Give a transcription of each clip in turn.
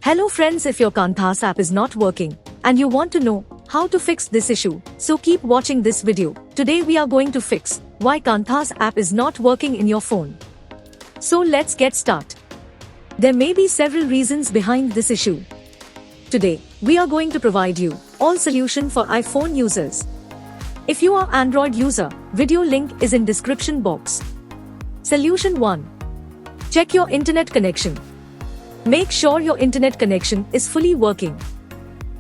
Hello friends, if your Qantas app is not working and you want to know how to fix this issue, so keep watching this video. Today we are going to fix why Qantas app is not working in your phone. So let's get started. There may be several reasons behind this issue. Today, we are going to provide you all solution for iPhone users. If you are Android user, video link is in description box. Solution 1. Check your internet connection. Make sure your internet connection is fully working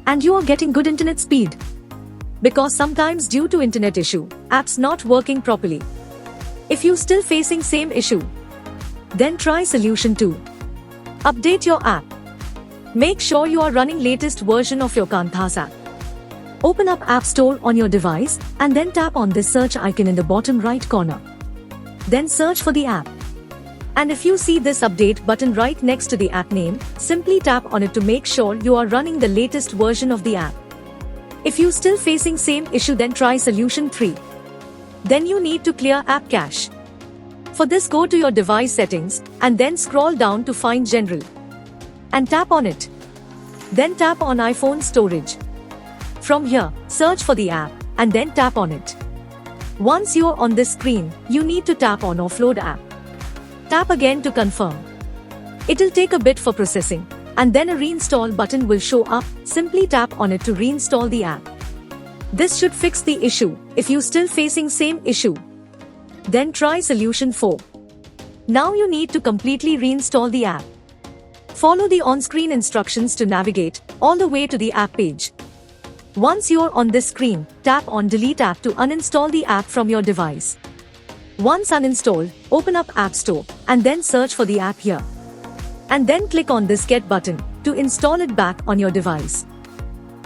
and you are getting good internet speed. Because sometimes due to internet issue, apps not working properly. If you still facing same issue, then try solution 2. Update your app. Make sure you are running latest version of your Qantas app. Open up App Store on your device and then tap on this search icon in the bottom right corner. Then search for the app. And if you see this update button right next to the app name, simply tap on it to make sure you are running the latest version of the app. If you still facing same issue, then try solution 3. Then you need to clear app cache. For this, go to your device settings and then scroll down to find general and tap on it. Then tap on iPhone storage. From here, search for the app and then tap on it. Once you're on this screen, you need to tap on offload app. Tap again to confirm. It'll take a bit for processing, and then a reinstall button will show up. Simply tap on it to reinstall the app. This should fix the issue. If you still facing same issue, then try solution 4. Now you need to completely reinstall the app. Follow the on-screen instructions to navigate all the way to the app page. Once you're on this screen, tap on delete app to uninstall the app from your device. Once uninstalled, open up App Store and then search for the app here. And then click on this get button to install it back on your device.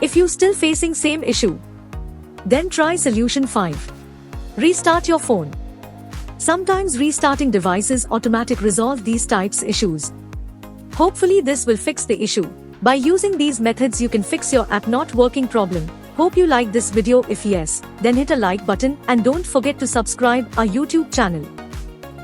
If you still facing same issue, then try solution 5. Restart your phone. Sometimes restarting devices automatically resolve these types issues. Hopefully this will fix the issue. By using these methods you can fix your app not working problem. Hope you like this video. If yes, then hit a like button and don't forget to subscribe our YouTube channel.